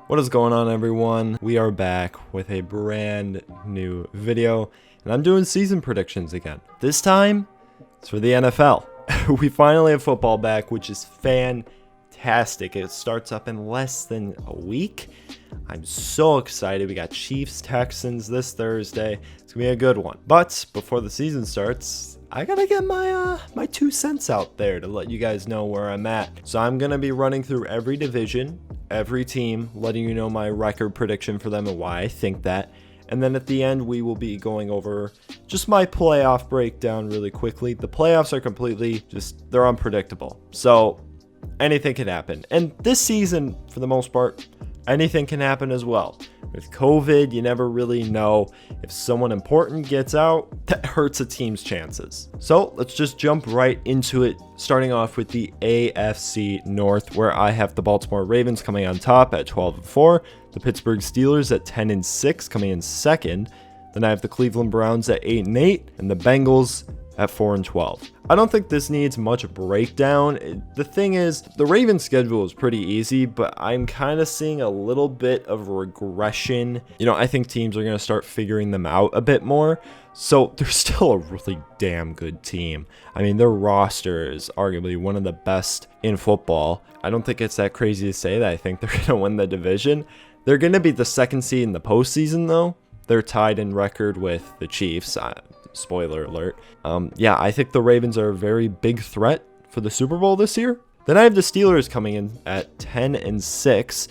What is going on, everyone? We are back with a brand new video, and I'm doing season predictions again. This time, it's for the NFL. We finally have football back, which is fantastic. It starts up in less than a week. I'm so excited. We got Chiefs, Texans this Thursday. It's gonna be a good one. But before the season starts, I gotta get my 2 cents out there to let you guys know where I'm at. So I'm gonna be running through every division, every team, letting you know my record prediction for them and why I think that. And then at the end, we will be going over just my playoff breakdown really quickly. The playoffs are completely they're unpredictable. So anything can happen. And this season, for the most part, anything can happen as well. With COVID, you never really know. If someone important gets out, that hurts a team's chances. So let's just jump right into it, starting off with the AFC North, where I have the Baltimore Ravens coming on top at 12-4, the Pittsburgh Steelers at 10-6 coming in second. Then I have the Cleveland Browns at 8-8 and the Bengals at 4-12. I don't think this needs much breakdown. The thing is, the Ravens schedule is pretty easy, but I'm kind of seeing a little bit of regression. I think teams are going to start figuring them out a bit more. So they're still a really damn good team. I mean, their roster is arguably one of the best in football. I don't think it's that crazy to say that I think they're going to win the division. They're going to be the second seed in the postseason, though. They're tied in record with the Chiefs. Spoiler alert. I think the Ravens are a very big threat for the Super Bowl this year. Then I have the Steelers coming in at 10-6.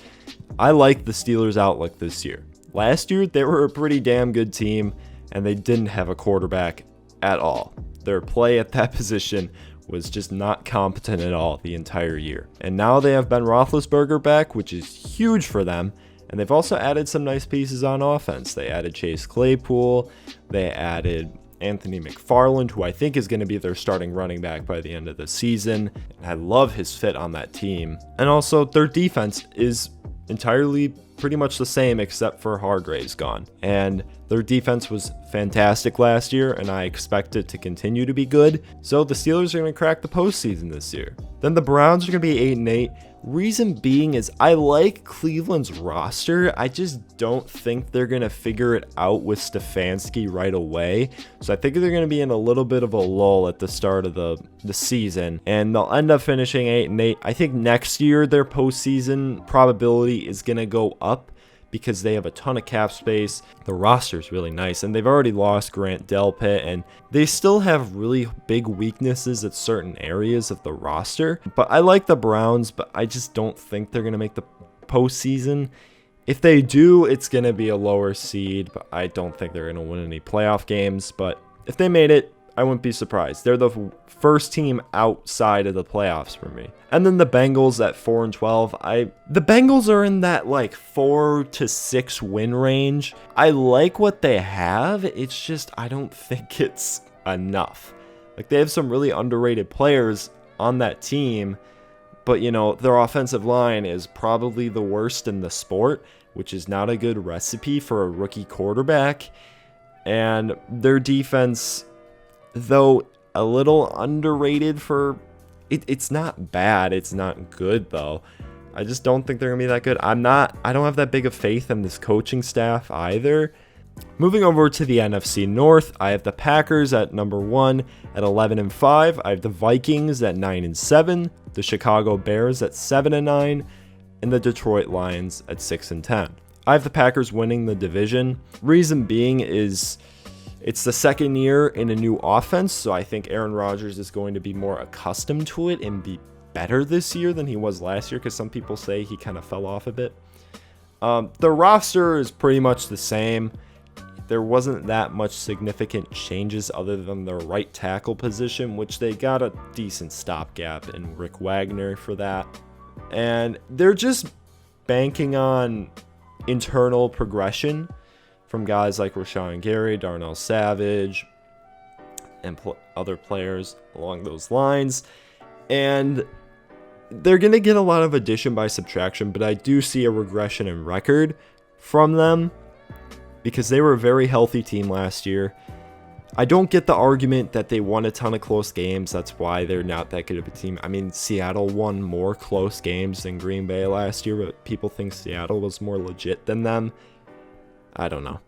I like the Steelers' outlook this year. Last year, they were a pretty damn good team, and they didn't have a quarterback at all. Their play at that position was just not competent at all the entire year. And now they have Ben Roethlisberger back, which is huge for them. And they've also added some nice pieces on offense. They added Chase Claypool. They added Anthony McFarland, who I think is going to be their starting running back by the end of the season. And I love his fit on that team. And also, their defense is entirely pretty much the same except for Hargrave's gone. And their defense was fantastic last year, and I expect it to continue to be good. So the Steelers are going to crack the postseason this year. Then the Browns are going to be 8-8. Reason being is I like Cleveland's roster. I just don't think they're going to figure it out with Stefanski right away. So I think they're going to be in a little bit of a lull at the start of the season, and they'll end up finishing 8-8. I think next year their postseason probability is going to go up because they have a ton of cap space. The roster is really nice, and they've already lost Grant Delpit, and they still have really big weaknesses at certain areas of the roster. But I like the Browns, but I just don't think they're going to make the postseason. If they do, it's going to be a lower seed, but I don't think they're going to win any playoff games. But if they made it, I wouldn't be surprised. They're the first team outside of the playoffs for me. And then the Bengals at 4-12. The Bengals are in that 4-6 win range. I like what they have. It's just I don't think it's enough. They have some really underrated players on that team, but their offensive line is probably the worst in the sport, which is not a good recipe for a rookie quarterback. And their defense, though a little underrated for it's not bad, it's not good though. I just don't think they're gonna be that good. I don't have that big of faith in this coaching staff either. Moving over to the NFC North, I have the Packers at number 1 at 11-5. I have the Vikings at 9-7, the Chicago Bears at 7-9, and the Detroit Lions at 6-10. I have the Packers winning the division. Reason being is it's the second year in a new offense, so I think Aaron Rodgers is going to be more accustomed to it and be better this year than he was last year, because some people say he kind of fell off a bit. The roster is pretty much the same. There wasn't that much significant changes other than their right tackle position, which they got a decent stopgap in Rick Wagner for that. And they're just banking on internal progression from guys like Rashawn Gary, Darnell Savage, and other players along those lines. And they're going to get a lot of addition by subtraction, but I do see a regression in record from them because they were a very healthy team last year. I don't get the argument that they won a ton of close games. That's why they're not that good of a team. I mean, Seattle won more close games than Green Bay last year, but people think Seattle was more legit than them. I don't know.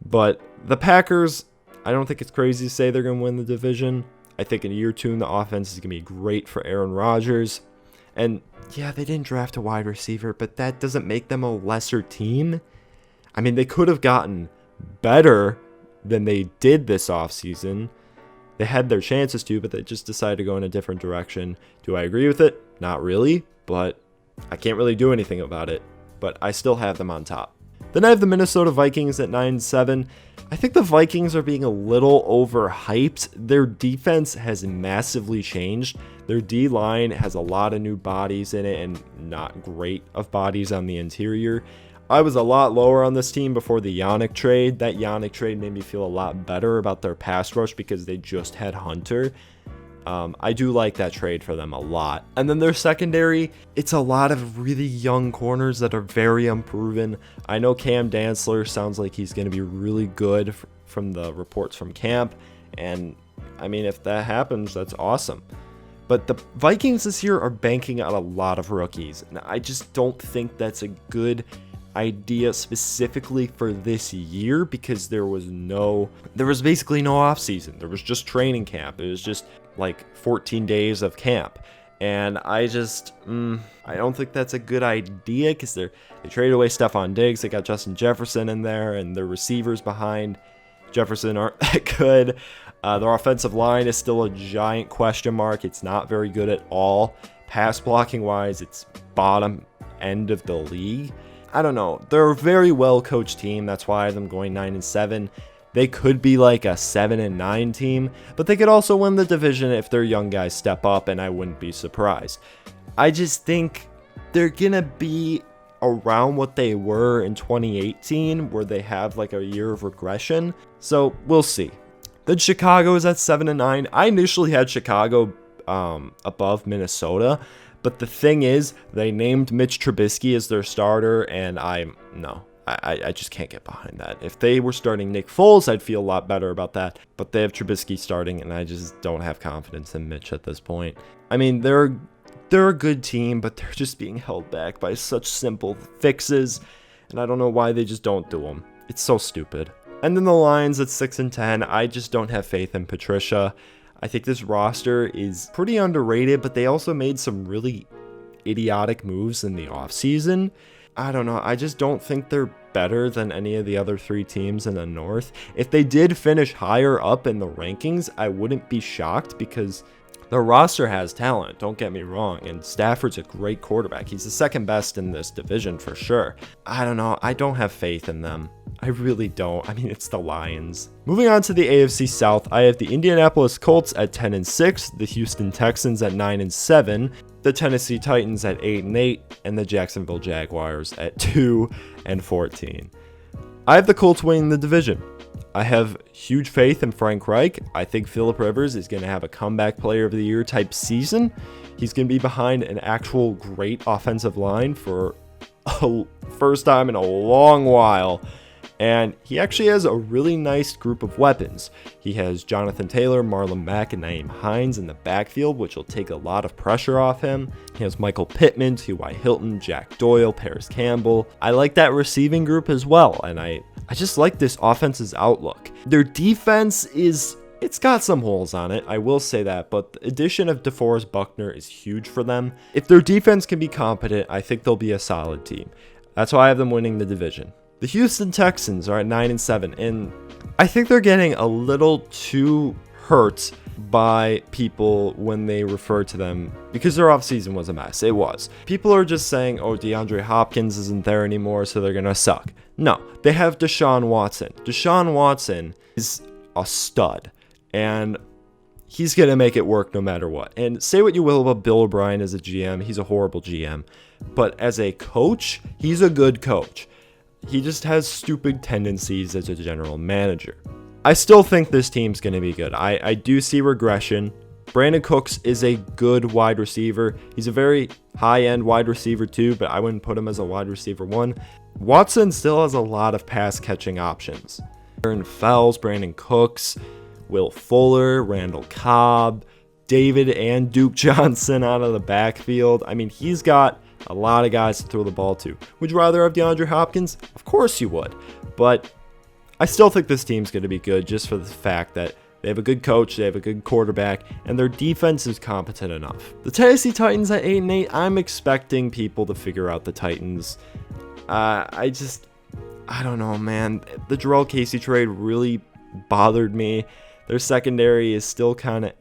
But the Packers, I don't think it's crazy to say they're going to win the division. I think in year 2, the offense is going to be great for Aaron Rodgers. And yeah, they didn't draft a wide receiver, but that doesn't make them a lesser team. I mean, they could have gotten better than they did this offseason. They had their chances to, but they just decided to go in a different direction. Do I agree with it? Not really, but I can't really do anything about it. But I still have them on top. Then I have the Minnesota Vikings at 9-7. I think the Vikings are being a little overhyped. Their defense has massively changed. Their D-line has a lot of new bodies in it and not great of bodies on the interior. I was a lot lower on this team before the Yannick trade. That Yannick trade made me feel a lot better about their pass rush because they just had Hunter. I do like that trade for them a lot. And then their secondary, it's a lot of really young corners that are very unproven. I know Cam Dantzler sounds like he's going to be really good from the reports from camp. And I mean, if that happens, that's awesome. But the Vikings this year are banking on a lot of rookies. And I just don't think that's a good idea specifically for this year because there was basically no offseason. There was just training camp. It was just like 14 days of camp. And I don't think that's a good idea because they traded away Stephon Diggs. They got Justin Jefferson in there, and their receivers behind Jefferson aren't that good. Their offensive line is still a giant question mark. It's not very good at all. Pass blocking wise, it's bottom end of the league. I don't know. They're a very well coached team. That's why I have them going 9-7. They could be like a 7-9 team, but they could also win the division if their young guys step up, and I wouldn't be surprised. I just think they're gonna be around what they were in 2018, where they have like a year of regression. So we'll see. Then Chicago is at 7-9. I initially had Chicago above Minnesota. But the thing is, they named Mitch Trubisky as their starter, and I just can't get behind that. If they were starting Nick Foles, I'd feel a lot better about that. But they have Trubisky starting, and I just don't have confidence in Mitch at this point. I mean, they're a good team, but they're just being held back by such simple fixes, and I don't know why they just don't do them. It's so stupid. And then the Lions at 6-10. I just don't have faith in Patricia. I think this roster is pretty underrated, but they also made some really idiotic moves in the offseason. I don't know. I just don't think they're better than any of the other 3 teams in the North. If they did finish higher up in the rankings, I wouldn't be shocked because the roster has talent, don't get me wrong, and Stafford's a great quarterback. He's the second best in this division for sure. I don't know. I don't have faith in them. I really don't. I mean, it's the Lions. Moving on to the AFC South, I have the Indianapolis Colts at 10-6, the Houston Texans at 9-7, the Tennessee Titans at 8-8, and the Jacksonville Jaguars at 2-14. I have the Colts winning the division. I have huge faith in Frank Reich. I think Phillip Rivers is going to have a comeback player of the year type season. He's going to be behind an actual great offensive line for a first time in a long while. And he actually has a really nice group of weapons. He has Jonathan Taylor, Marlon Mack, and Nyheim Hines in the backfield, which will take a lot of pressure off him. He has Michael Pittman, T.Y. Hilton, Jack Doyle, Paris Campbell. I like that receiving group as well, and I just like this offense's outlook. Their defense it's got some holes on it, I will say that, but the addition of DeForest Buckner is huge for them. If their defense can be competent, I think they'll be a solid team. That's why I have them winning the division. The Houston Texans are at 9-7, and I think they're getting a little too hurt by people when they refer to them because their offseason was a mess. It was. People are just saying, oh, DeAndre Hopkins isn't there anymore, so they're going to suck. No, they have Deshaun Watson. Deshaun Watson is a stud, and he's going to make it work no matter what. And say what you will about Bill O'Brien as a GM. He's a horrible GM. But as a coach, he's a good coach. He just has stupid tendencies as a general manager. I still think this team's going to be good. I do see regression. Brandon Cooks is a good wide receiver. He's a very high-end wide receiver too, but I wouldn't put him as a wide receiver 1. Watson still has a lot of pass-catching options. Aaron Fells, Brandon Cooks, Will Fuller, Randall Cobb, David and Duke Johnson out of the backfield. I mean, he's got a lot of guys to throw the ball to. Would you rather have DeAndre Hopkins? Of course you would. But I still think this team's going to be good just for the fact that they have a good coach, they have a good quarterback, and their defense is competent enough. The Tennessee Titans at 8-8, I'm expecting people to figure out the Titans. I don't know, man. The Jarrell Casey trade really bothered me. Their secondary is still kind of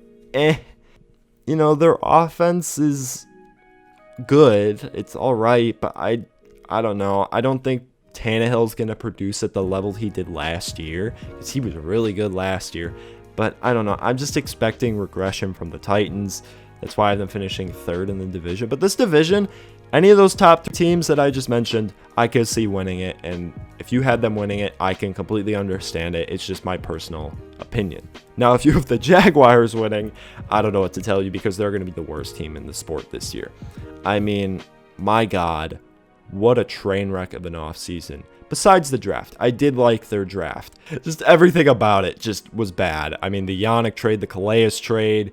You know, their offense is good. It's all right, but I don't know. I don't think Tannehill's going to produce at the level he did last year, because he was really good last year. But I don't know. I'm just expecting regression from the Titans. That's why I have them finishing third in the division. But this division, any of those top teams that I just mentioned, I could see winning it. And if you had them winning it, I can completely understand it. It's just my personal opinion. Now, if you have the Jaguars winning, I don't know what to tell you, because they're going to be the worst team in the sport this year. I mean, my God, what a train wreck of an offseason. Besides the draft, I did like their draft. Just everything about it just was bad. I mean, the Yannick trade, the Calais trade,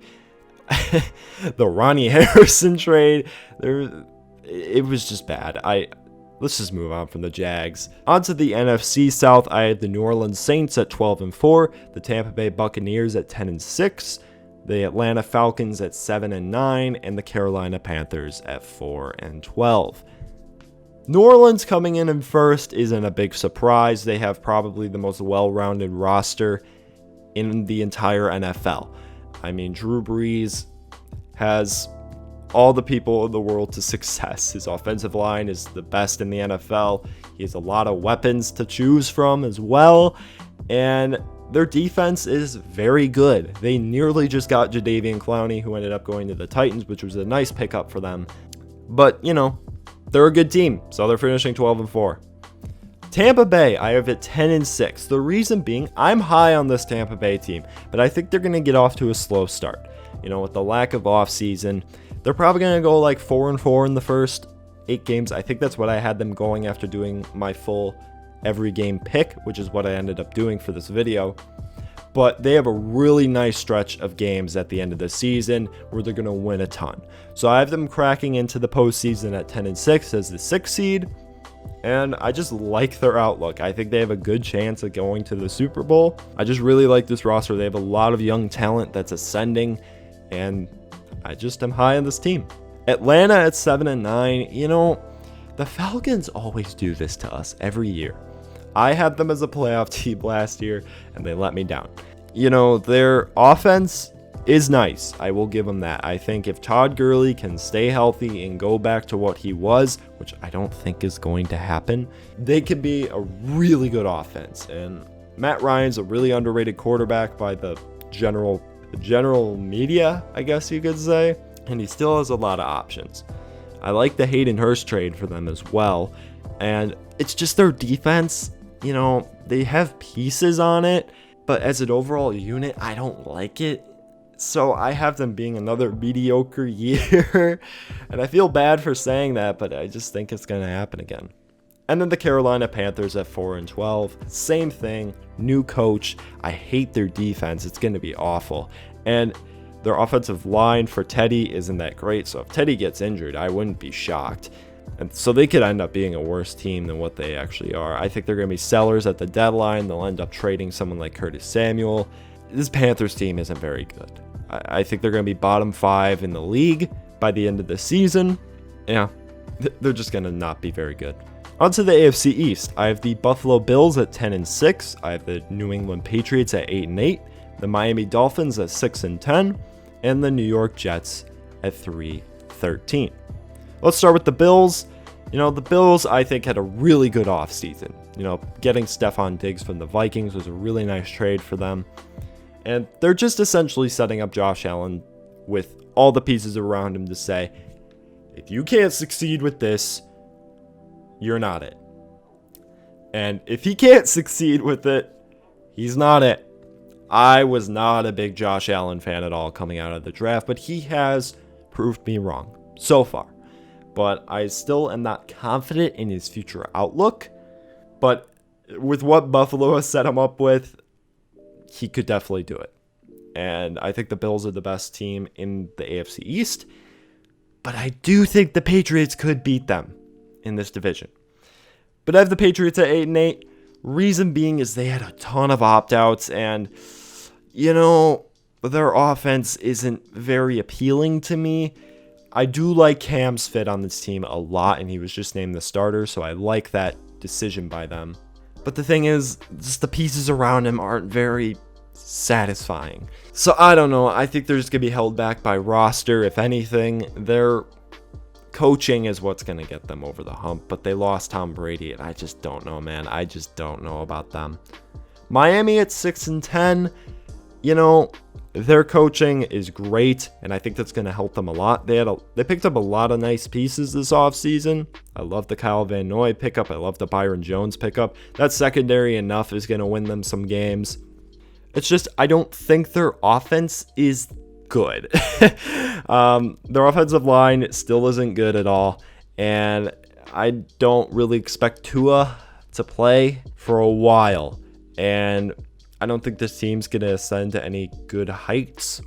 the Ronnie Harrison trade, it was just bad. Let's just move on from the Jags. On to the NFC South, I had the New Orleans Saints at 12-4, the Tampa Bay Buccaneers at 10-6, the Atlanta Falcons at 7-9, and the Carolina Panthers at 4-12. New Orleans coming in first isn't a big surprise. They have probably the most well-rounded roster in the entire NFL. I mean, Drew Brees has all the people in the world to success. His offensive line is the best in the NFL. He has a lot of weapons to choose from as well. And their defense is very good. They nearly just got Jadeveon Clowney, who ended up going to the Titans, which was a nice pickup for them. But, you know, they're a good team, so they're finishing 12-4. Tampa Bay, I have it 10-6. The reason being, I'm high on this Tampa Bay team, but I think they're going to get off to a slow start. You know, with the lack of offseason, they're probably going to go like 4-4 in the first 8 games. I think that's what I had them going after doing my full every game pick, which is what I ended up doing for this video. But they have a really nice stretch of games at the end of the season where they're going to win a ton. So I have them cracking into the postseason at 10-6 as the 6th seed. And I just like their outlook. I think they have a good chance of going to the Super Bowl. I just really like this roster. They have a lot of young talent that's ascending. And I just am high on this team. Atlanta at 7-9. You know, the Falcons always do this to us every year. I had them as a playoff team last year, and they let me down. You know, their offense is nice. I will give them that. I think if Todd Gurley can stay healthy and go back to what he was, which I don't think is going to happen, they could be a really good offense. And Matt Ryan's a really underrated quarterback by the general media, I guess you could say. And he still has a lot of options. I like the Hayden Hurst trade for them as well. And it's just their defense. You know, they have pieces on it, but as an overall unit, I don't like it. So I have them being another mediocre year. And I feel bad for saying that, but I just think it's going to happen again. And then the Carolina Panthers at 4-12. Same thing, new coach. I hate their defense. It's going to be awful. And their offensive line for Teddy isn't that great. So if Teddy gets injured, I wouldn't be shocked. And so they could end up being a worse team than what they actually are. I think they're going to be sellers at the deadline. They'll end up trading someone like Curtis Samuel. This Panthers team isn't very good. I think they're going to be bottom 5 in the league by the end of the season. Yeah, they're just going to not be very good. On to the AFC East. I have the Buffalo Bills at 10-6. I have the New England Patriots at 8-8. The Miami Dolphins at 6-10. And the New York Jets at 3-13. Let's start with the Bills. You know, the Bills, I think, had a really good offseason. You know, getting Stephon Diggs from the Vikings was a really nice trade for them. And they're just essentially setting up Josh Allen with all the pieces around him to say, if you can't succeed with this, you're not it. And if he can't succeed with it, he's not it. I was not a big Josh Allen fan at all coming out of the draft, but he has proved me wrong so far. But I still am not confident in his future outlook. But with what Buffalo has set him up with, he could definitely do it. And I think the Bills are the best team in the AFC East. But I do think the Patriots could beat them in this division. But I have the Patriots at 8-8. Reason being is they had a ton of opt-outs. And, their offense isn't very appealing to me. I do like Cam's fit on this team a lot. And he was just named the starter. So I like that decision by them. But the thing is, just the pieces around him aren't very satisfying. So I don't know. I think they're just going to be held back by roster. If anything, their coaching is what's going to get them over the hump. But they lost Tom Brady, and I just don't know, man. I just don't know about them. Miami at 6-10. Their coaching is great, and I think that's going to help them a lot. They picked up a lot of nice pieces this offseason. I love the Kyle Van Noy pickup. I love the Byron Jones pickup. That secondary enough is going to win them some games. It's just I don't think their offense is good. Their offensive line still isn't good at all, and I don't really expect Tua to play for a while. And I don't think this team's going to ascend to any good heights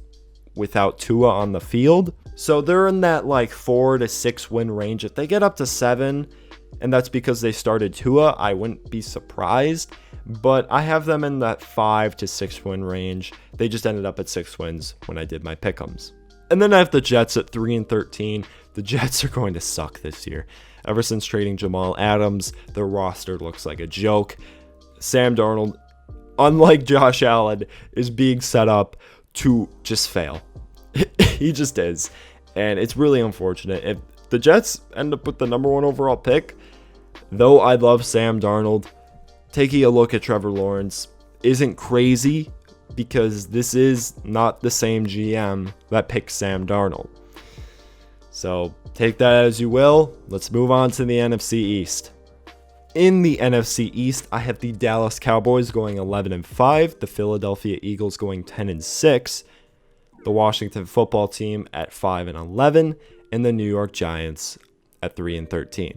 without Tua on the field. So they're in that 4 to 6 win range. If they get up to 7, and that's because they started Tua, I wouldn't be surprised. But I have them in that 5 to 6 win range. They just ended up at 6 wins when I did my pick'ems. And then I have the Jets at 3-13. The Jets are going to suck this year. Ever since trading Jamal Adams, their roster looks like a joke. Sam Darnold, unlike Josh Allen, is being set up to just fail. He just is. And it's really unfortunate. If the Jets end up with the number 1 overall pick, though I love Sam Darnold, taking a look at Trevor Lawrence isn't crazy because this is not the same GM that picked Sam Darnold. So take that as you will. Let's move on to the NFC East. In the NFC East, I have the Dallas Cowboys going 11-5, the Philadelphia Eagles going 10-6, the Washington Football Team at 5-11, and the New York Giants at 3-13.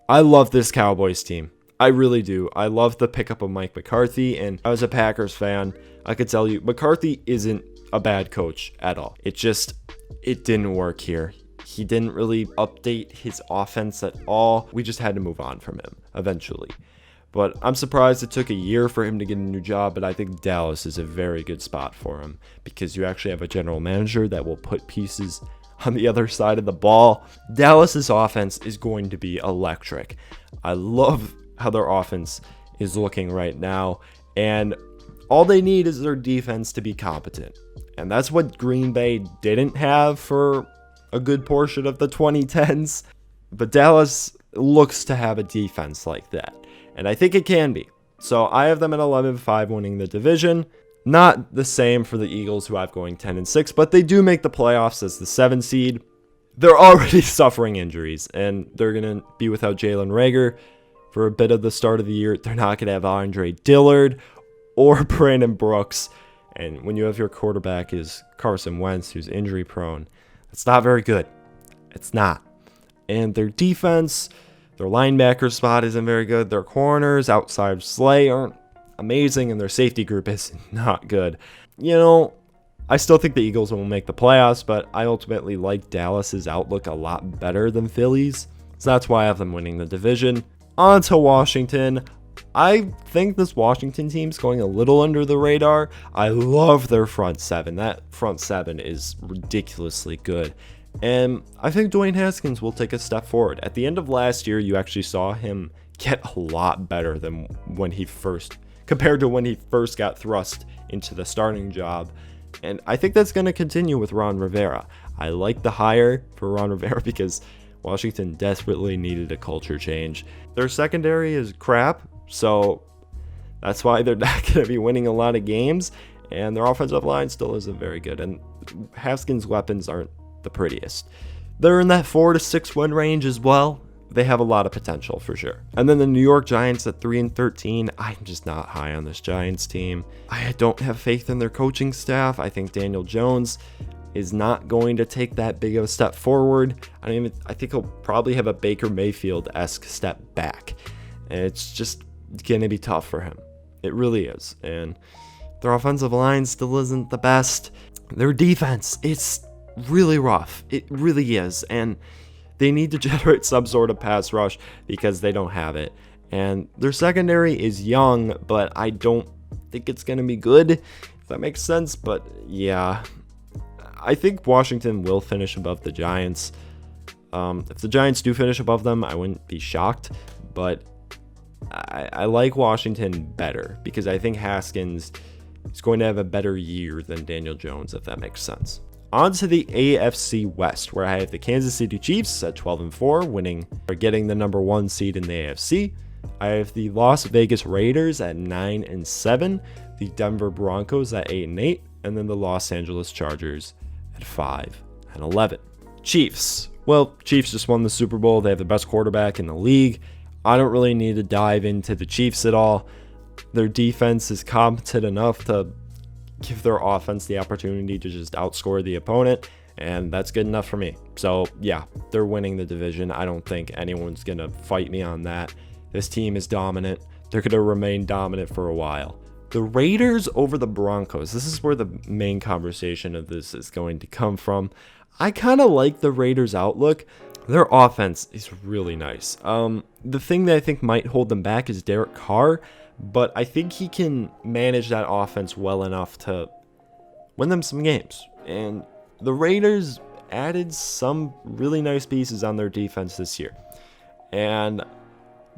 I love this Cowboys team. I really do. I love the pickup of Mike McCarthy, and as a Packers fan, I could tell you McCarthy isn't a bad coach at all. It didn't work here. He didn't really update his offense at all. We just had to move on from him eventually. But I'm surprised it took a year for him to get a new job, but I think Dallas is a very good spot for him because you actually have a general manager that will put pieces on the other side of the ball. Dallas's offense is going to be electric. I love how their offense is looking right now, and all they need is their defense to be competent. And that's what Green Bay didn't have for a good portion of the 2010s. But Dallas looks to have a defense like that, and I think it can be. So I have them at 11-5 winning the division. Not the same for the Eagles, who I've going 10-6, but they do make the playoffs as the 7 seed. They're already suffering injuries, and they're going to be without Jalen Reagor for a bit of the start of the year. They're not going to have Andre Dillard or Brandon Brooks. And when you have your quarterback is Carson Wentz, who's injury prone, it's not very good. It's not. And their defense, their linebacker spot isn't very good. Their corners outside of Slay aren't amazing, and their safety group is not good. I still think the Eagles will make the playoffs, but I ultimately like Dallas's outlook a lot better than Philly's. So that's why I have them winning the division. On to Washington. I think this Washington team's going a little under the radar. I love their front 7. That front 7 is ridiculously good. And I think Dwayne Haskins will take a step forward. At the end of last year, you actually saw him get a lot better than compared to when he first got thrust into the starting job. And I think that's going to continue with Ron Rivera. I like the hire for Ron Rivera because Washington desperately needed a culture change. Their secondary is crap, so that's why they're not going to be winning a lot of games. And their offensive line still isn't very good. And Haskins' weapons aren't the prettiest. They're in that 4 to 6 win range as well. They have a lot of potential for sure. And then the New York Giants at 3-13. I'm just not high on this Giants team. I don't have faith in their coaching staff. I think Daniel Jones is not going to take that big of a step forward. I think he'll probably have a Baker Mayfield-esque step back. And it's just going to be tough for him. It really is. And Their offensive line still isn't the best. Their defense, it's really rough. It really is. And they need to generate some sort of pass rush because they don't have it. And their secondary is young, but I don't think it's going to be good, if that makes sense. But yeah, I think Washington will finish above the Giants. If the Giants do finish above them, I wouldn't be shocked. But I like Washington better because I think Haskins is going to have a better year than Daniel Jones, if that makes sense. On to the AFC West, where I have the Kansas City Chiefs at 12-4, winning or getting the number 1 seed in the AFC. I have the Las Vegas Raiders at 9-7, the Denver Broncos at 8-8, and then the Los Angeles Chargers at 5-11. Chiefs. Well, Chiefs just won the Super Bowl. They have the best quarterback in the league. I don't really need to dive into the Chiefs at all. Their defense is competent enough to give their offense the opportunity to just outscore the opponent, and that's good enough for me. So yeah, they're winning the division. I don't think anyone's gonna fight me on that. This team is dominant. They're gonna remain dominant for a while. The Raiders over the Broncos. This is where the main conversation of this is going to come from. I kind of like the Raiders' outlook. Their offense is really nice. The thing that I think might hold them back is Derek Carr, but I think he can manage that offense well enough to win them some games. And the Raiders added some really nice pieces on their defense this year. And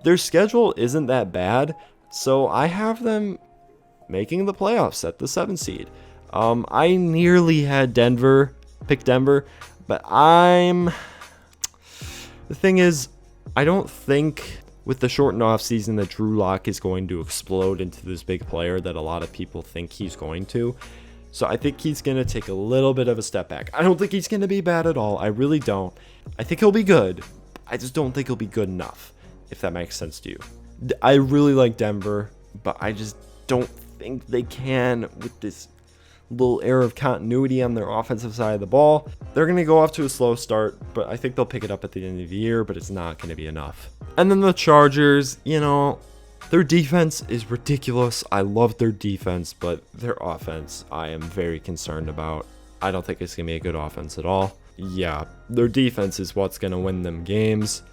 their schedule isn't that bad, so I have them making the playoffs at the 7 seed. I nearly had picked Denver, but the thing is, I don't think with the shortened offseason that Drew Lock is going to explode into this big player that a lot of people think he's going to. So I think he's going to take a little bit of a step back. I don't think he's going to be bad at all. I really don't. I think he'll be good. I just don't think he'll be good enough, if that makes sense to you. I really like Denver, but I just don't think they can with this little air of continuity on their offensive side of the ball. They're going to go off to a slow start, but I think they'll pick it up at the end of the year, but it's not going to be enough. And then the Chargers, their defense is ridiculous. I love their defense, but their offense, I am very concerned about. I don't think it's going to be a good offense at all. Yeah, their defense is what's going to win them games.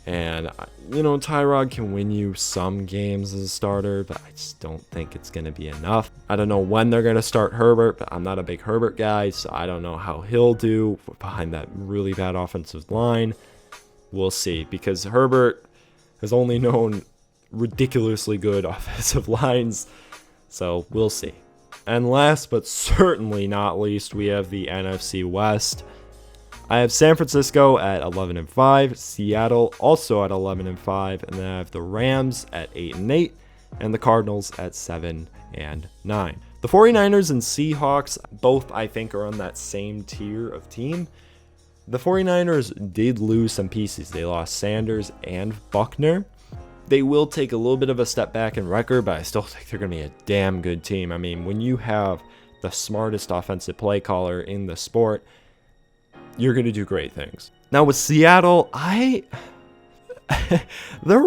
And, Tyrod can win you some games as a starter, but I just don't think it's going to be enough. I don't know when they're going to start Herbert, but I'm not a big Herbert guy, so I don't know how he'll do behind that really bad offensive line. We'll see, because Herbert has only known ridiculously good offensive lines, so we'll see. And last but certainly not least, we have the NFC West. I have San Francisco at 11-5, Seattle also at 11-5, and then I have the Rams at 8-8, and the Cardinals at 7-9. The 49ers and Seahawks both, I think, are on that same tier of team. The 49ers did lose some pieces. They lost Sanders and Buckner. They will take a little bit of a step back in record, but I still think they're going to be a damn good team. I mean, when you have the smartest offensive play caller in the sport, you're going to do great things. Now with Seattle, their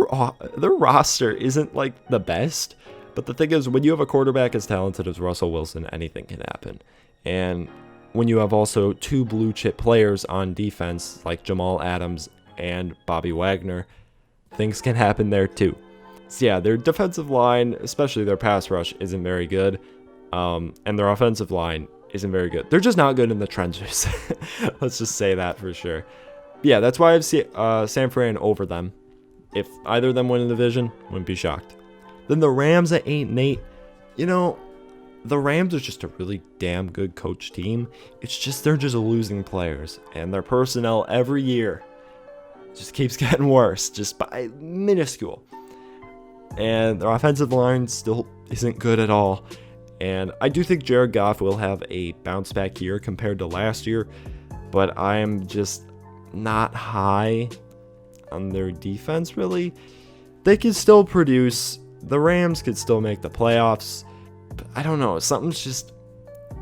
roster isn't like the best, but the thing is, when you have a quarterback as talented as Russell Wilson, anything can happen. And when you have also 2 blue chip players on defense like Jamal Adams and Bobby Wagner, things can happen there too. So yeah, their defensive line, especially their pass rush, isn't very good, and their offensive line isn't very good. They're just not good in the trenches. Let's just say that for sure. Yeah, that's why I've seen San Fran over them. If either of them win the division, wouldn't be shocked. Then the Rams at 8-8. The Rams are just a really damn good coach team. It's just they're just losing players, and their personnel every year just keeps getting worse, just by minuscule. And their offensive line still isn't good at all. And I do think Jared Goff will have a bounce back year compared to last year, but I am just not high on their defense, really. They could still produce. The Rams could still make the playoffs, but I don't know. Something's just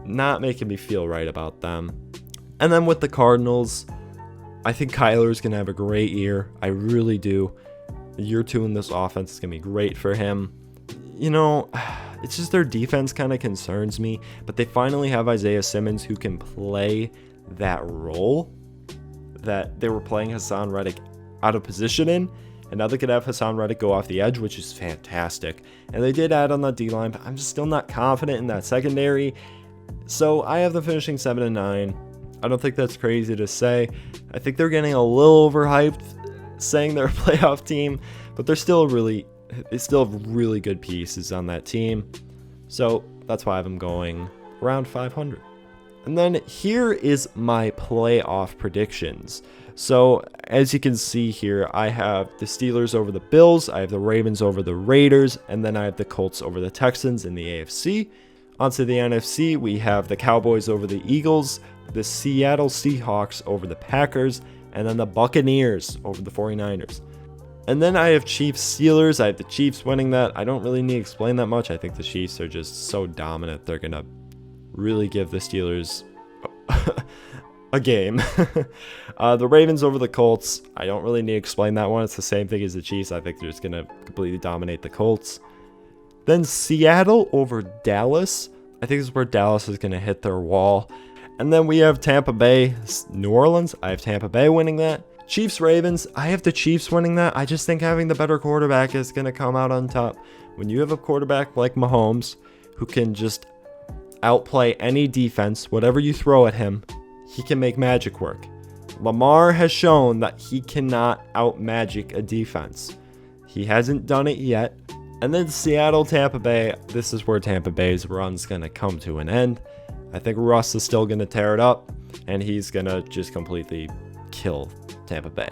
not making me feel right about them. And then with the Cardinals, I think Kyler's going to have a great year. I really do. Year 2 in this offense is going to be great for him. It's just their defense kind of concerns me, but they finally have Isaiah Simmons who can play that role that they were playing Hassan Reddick out of position in, and now they could have Hassan Reddick go off the edge, which is fantastic. And they did add on the D-line, but I'm just still not confident in that secondary. So I have them finishing 7-9. I don't think that's crazy to say. I think they're getting a little overhyped saying they're a playoff team, but they still have really good pieces on that team. So that's why I have them going around 500. And then here is my playoff predictions. So as you can see here, I have the Steelers over the Bills, I have the Ravens over the Raiders, and then I have the Colts over the Texans in the AFC. Onto the NFC, we have the Cowboys over the Eagles, the Seattle Seahawks over the Packers, and then the Buccaneers over the 49ers. And then I have Chiefs Steelers. I have the Chiefs winning that. I don't really need to explain that much. I think the Chiefs are just so dominant. They're going to really give the Steelers a game. The Ravens over the Colts. I don't really need to explain that one. It's the same thing as the Chiefs. I think they're just going to completely dominate the Colts. Then Seattle over Dallas. I think this is where Dallas is going to hit their wall. And then we have Tampa Bay, New Orleans. I have Tampa Bay winning that. Chiefs Ravens. I have the Chiefs winning that. I just think having the better quarterback is going to come out on top. When you have a quarterback like Mahomes who can just outplay any defense, whatever you throw at him, he can make magic work. Lamar has shown that he cannot out-magic a defense. He hasn't done it yet. And then Seattle, Tampa Bay. This is where Tampa Bay's run's going to come to an end. I think Russ is still going to tear it up, and he's going to just completely kill Tampa Bay.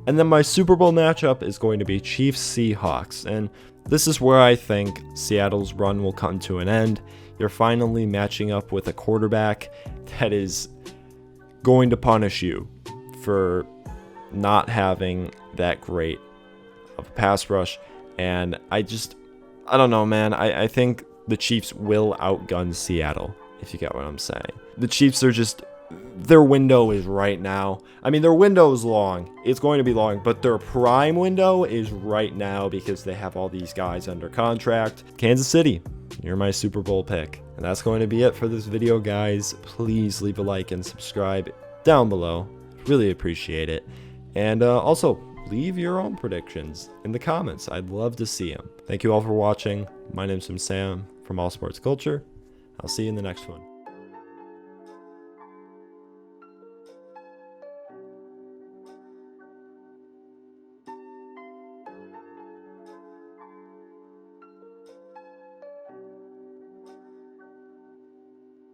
And then my Super Bowl matchup is going to be Chiefs Seahawks, and this is where I think Seattle's run will come to an end. You're finally matching up with a quarterback that is going to punish you for not having that great of a pass rush. And I don't know, man. I think the Chiefs will outgun Seattle, if you get what I'm saying. The Chiefs are just, their window is right now. I mean, their window is long. It's going to be long, but their prime window is right now because they have all these guys under contract. Kansas City, you're my Super Bowl pick. And that's going to be it for this video, guys. Please leave a like and subscribe down below. Really appreciate it. And also, leave your own predictions in the comments. I'd love to see them. Thank you all for watching. My name's Sam from All Sports Culture. I'll see you in the next one.